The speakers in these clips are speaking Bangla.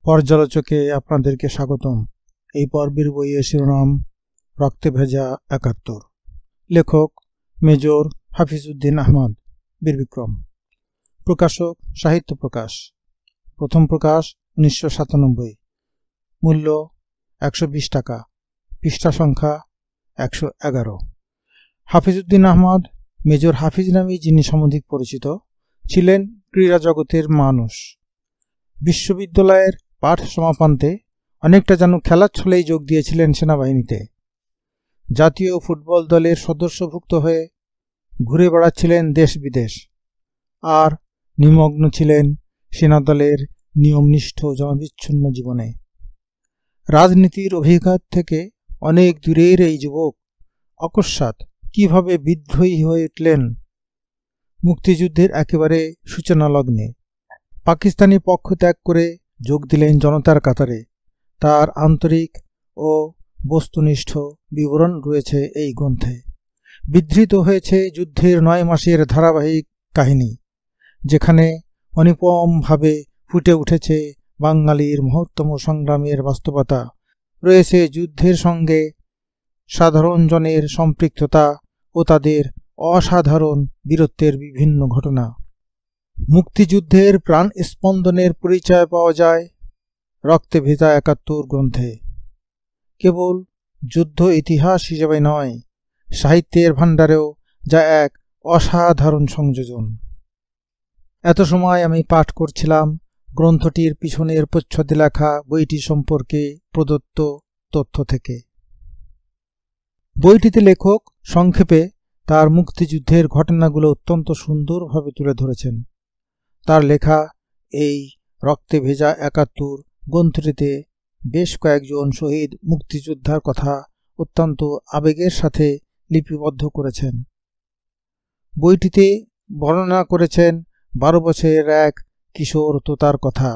পর্যালোচকে আপনাদেরকে স্বাগতম। এই পর্বের বইয়ের শিরোনাম রক্তে ভেজা ৭১। লেখক মেজর হাফিজউদ্দিন আহমদ, বীর বিক্রম। প্রকাশক সাহিত্য প্রকাশ। প্রথম প্রকাশ ১৯৯৭। মূল্য ১২০ টাকা। পৃষ্ঠা সংখ্যা ১১১। হাফিজউদ্দিন আহমদ মেজর হাফিজ নামেই যিনি সমধিক পরিচিত, ছিলেন ক্রীড়া জগতের মানুষ। বিশ্ববিদ্যালয়ের পাঠ সমাপন্তে অনেকটা যেন খেলার ছলেই যোগ দিয়েছিলেন সেনাবাহিনীতে। জাতীয় ফুটবল দলের সদস্যভুক্ত হয়ে ঘুরে বেড়াচ্ছিলেন দেশ বিদেশ, আর নিমগ্ন ছিলেন সেনাদলের নিয়মনিষ্ঠ জনবিচ্ছিন্ন জীবনে। রাজনীতির অভিঘাত থেকে অনেক দূরের এই যুবক অকস্মাৎ কিভাবে বিদ্রোহী হয়ে উঠলেন মুক্তিযুদ্ধের একেবারে সূচনা লগ্নে। পাকিস্তানি পক্ষ ত্যাগ করে যোগ দিলেন জনতার কাতারে। তার আন্তরিক ও বস্তুনিষ্ঠ বিবরণ রয়েছে এই গ্রন্থে। বিধৃত হয়েছে যুদ্ধের ৯ মাসের ধারাবাহিক কাহিনী, যেখানে অনুপমভাবে ফুটে উঠেছে বাঙালির মহত্তম সংগ্রামের বাস্তবতা। রয়েছে যুদ্ধের সঙ্গে সাধারণ জনের সম্পৃক্ততা ও তাদের অসাধারণ বীরত্বের বিভিন্ন ঘটনা। মুক্তিযুদ্ধের প্রাণ স্পন্দনের পরিচয় পাওয়া যায় রক্তে ভেজা ৭১ গ্রন্থে। কেবল যুদ্ধ ইতিহাস হিসেবে নয়, সাহিত্যের ভাণ্ডারেও যা এক অসাধারণ সংযোজন। এত সময় আমি পাঠ করছিলাম গ্রন্থটির পিছনের প্রচ্ছদে লেখা বইটি সম্পর্কে প্রদত্ত তথ্য থেকে। বইটিতে লেখক সংক্ষেপে তার মুক্তিযুদ্ধের ঘটনাগুলো অত্যন্ত সুন্দরভাবে তুলে ধরেছেন। তার লেখা এই রক্তে ভেজা ৭১ গ্রন্থটিতে বেশ কয়েকজন শহীদ মুক্তিযোদ্ধার কথা অত্যন্ত আবেগের সাথে লিপিবদ্ধ করেছেন। বইটিতে বর্ণনা করেছেন ১২ বছরের এক কিশোর তোতার কথা।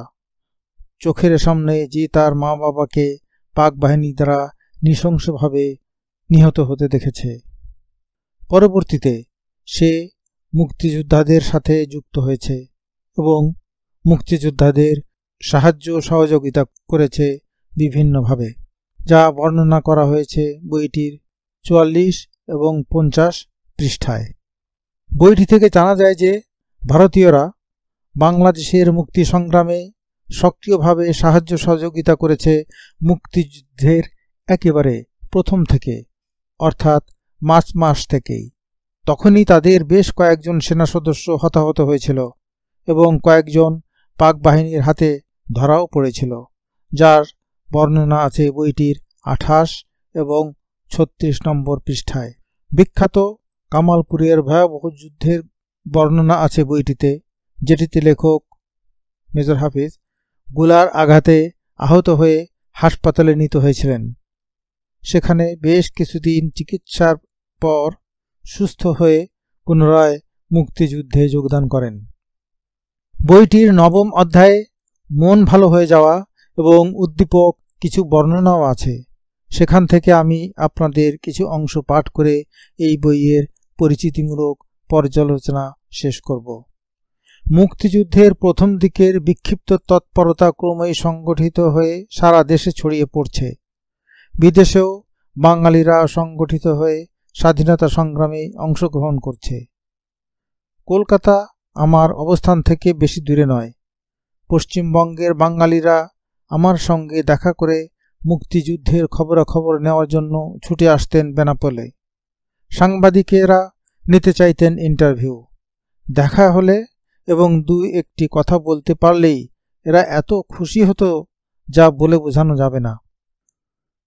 চোখের সামনে যে তার মা বাবাকে পাক বাহিনী দ্বারা নৃশংসভাবে নিহত হতে দেখেছে। পরবর্তীতে সে মুক্তিযোদ্ধাদের সাথে যুক্ত হয়েছে এবং মুক্তিযোদ্ধাদের সাহায্য সহযোগিতা করেছে বিভিন্নভাবে, যা বর্ণনা করা হয়েছে বইটির ৪৪ এবং ৫০ পৃষ্ঠায়। বইটি থেকে জানা যায় যে ভারতীয়রা বাংলাদেশের মুক্তি সংগ্রামে সক্রিয়ভাবে সাহায্য সহযোগিতা করেছে মুক্তিযুদ্ধের একেবারে প্রথম থেকে, অর্থাৎ মার্চ মাস থেকেই। তখনই তাদের বেশ কয়েকজন সেনা সদস্য হতাহত হয়েছিল এবং কয়েকজন পাক বাহিনীর হাতে ধরাও পড়েছিল, যার বর্ণনা আছে বইটির ২৮ এবং ৩৬ নম্বর পৃষ্ঠায়। বিখ্যাত কামালপুরের ভয়াবহ যুদ্ধের বর্ণনা আছে বইটিতে, যেটিতে লেখক মেজর হাফিজ গোলার আঘাতে আহত হয়ে হাসপাতালে নিত হয়েছিলেন। সেখানে বেশ কিছুদিন চিকিৎসার পর সুস্থ হয়ে পুনরায় মুক্তিযুদ্ধে যোগদান করেন। বইটির ৯ম অধ্যায়ে মন ভালো হয়ে যাওয়া এবং উদ্দীপক কিছু বর্ণনাও আছে। সেখান থেকে আমি আপনাদের কিছু অংশ পাঠ করে এই বইয়ের পরিচিতিমূলক পর্যালোচনা শেষ করব। মুক্তিযুদ্ধের প্রথম দিকের বিক্ষিপ্ত তৎপরতা ক্রমেই সংগঠিত হয়ে সারা দেশে ছড়িয়ে পড়ছে। বিদেশেও বাঙালিরা সংগঠিত হয়ে স্বাধীনতা সংগ্রামে অংশগ্রহণ করছে। কলকাতা আমার অবস্থান থেকে বেশি দূরে নয়। পশ্চিমবঙ্গের বাঙালিরা আমার সঙ্গে দেখা করে মুক্তিযুদ্ধের খবরাখবর নেওয়ার জন্য ছুটে আসতেন বেনাপোলে। সাংবাদিকেরা নিতে চাইতেন ইন্টারভিউ। দেখা হলে এবং ২-১টি কথা বলতে পারলেই এরা এত খুশি হতো যা বলে বোঝানো যাবে না।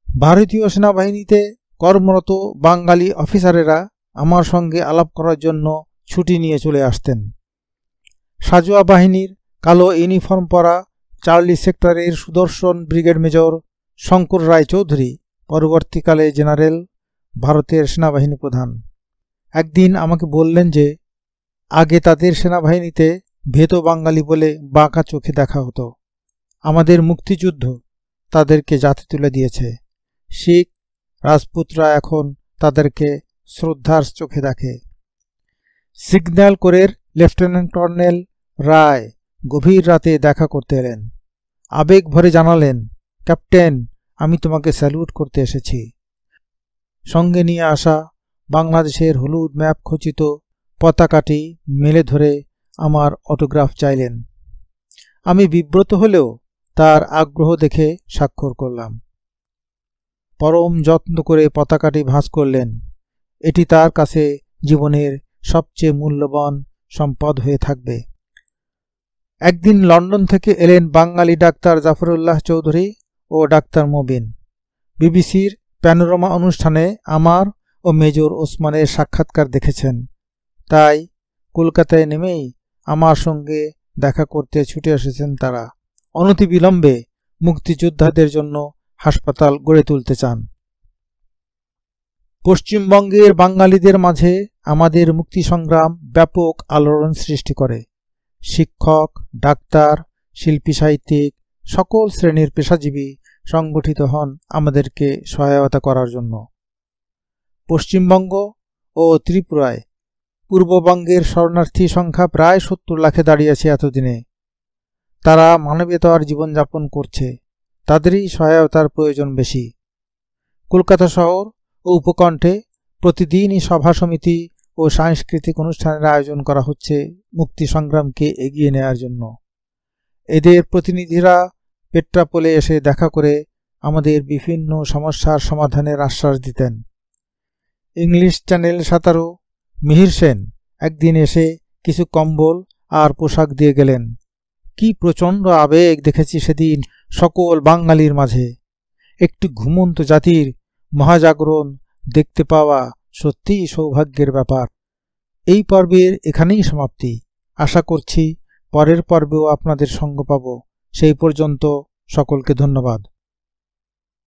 ভারতীয় সেনাবাহিনীতে কর্মরত বাঙালি অফিসারেরা আমার সঙ্গে আলাপ করার জন্য ছুটি নিয়ে চলে আসতেন। সাজোয়া বাহিনীর কালো ইউনিফর্ম পরা চার্লি সেক্টরের সুদর্শন ব্রিগেড মেজর শঙ্কর রায় চৌধুরী, পরবর্তীকালে জেনারেল, ভারতের সেনাবাহিনী প্রধান, একদিন আমাকে বললেন যে আগে তাদের সেনাবাহিনীতে ভেতো বাঙালি বলে বাঁকা চোখে দেখা হতো। আমাদের মুক্তিযুদ্ধ তাদেরকে জাতি তুলে দিয়েছে। শিখ রাজপুতরা এখন তাদেরকে শ্রদ্ধার চোখে দেখে। সিগন্যাল কোরের লেফটেন্যান্ট কর্নেল রায় গভীর রাতে দেখা করতে এলেন। আবেগ ভরে জানালেন, ক্যাপ্টেন, আমি তোমাকে স্যালুট করতে এসেছি। সঙ্গে নিয়ে আসা বাংলাদেশের হলুদ ম্যাপ খচিত পতাকাটি মেলে ধরে আমার অটোগ্রাফ চাইলেন। আমি বিব্রত হলেও তার আগ্রহ দেখে স্বাক্ষর করলাম। পরম যত্ন করে পতাকাটি ভাঁজ করলেন। এটি তার কাছে জীবনের সবচেয়ে মূল্যবান সম্পদ হয়ে থাকবে। একদিন লন্ডন থেকে এলেন বাঙালি ডাক্তার জাফরুল্লাহ চৌধুরী ও ডাক্তার মবিন। বিবিসির প্যানোরামা অনুষ্ঠানে আমার ও মেজর ওসমানের সাক্ষাৎকার দেখেছেন, তাই কলকাতায় নেমেই আমার সঙ্গে দেখা করতে ছুটে এসেছেন তারা। অনতিবিলম্বে মুক্তিযোদ্ধাদের জন্য হাসপাতাল গড়ে তুলতে চান। পশ্চিমবঙ্গের বাঙালিদের মাঝে আমাদের মুক্তি সংগ্রাম ব্যাপক আলোড়ন সৃষ্টি করে। শিক্ষক, ডাক্তার, শিল্পী, সাহিত্যিক সকল শ্রেণীর পেশাজীবী সংগঠিত হন আমাদেরকে সহায়তা করার জন্য। পশ্চিমবঙ্গ ও ত্রিপুরায় পূর্ববঙ্গের শরণার্থী সংখ্যা প্রায় 70 লাখে দাঁড়িয়েছে এতদিনে। তারা মানবতার জীবনযাপন করছে, তাদেরই সহায়তার প্রয়োজন বেশি। কলকাতা শহর ও উপকণ্ঠে প্রতিদিনই সভা সমিতি ও সাংস্কৃতিক অনুষ্ঠানের আয়োজন করা হচ্ছে মুক্তি সংগ্রামকে এগিয়ে নেওয়ার জন্য। এদের প্রতিনিধিরা পেট্রাপোলে এসে দেখা করে আমাদের বিভিন্ন সমস্যার সমাধানের আশ্বাস দিতেন। ইংলিশ চ্যানেল 17 মিহির সেন একদিন এসে কিছু কম্বল আর পোশাক দিয়ে গেলেন। কি প্রচণ্ড আবেগ দেখেছি সেদিন সকল বাঙালির মাঝে। একটি ঘুমন্ত জাতির মহাজাগরণ দেখতে পাওয়া সত্যিই সৌভাগ্যের ব্যাপার। এই পর্বের এখানেই সমাপ্তি। আশা করছি পরের পর্বেও আপনাদের সঙ্গ পাব। সেই পর্যন্ত সকলকে ধন্যবাদ।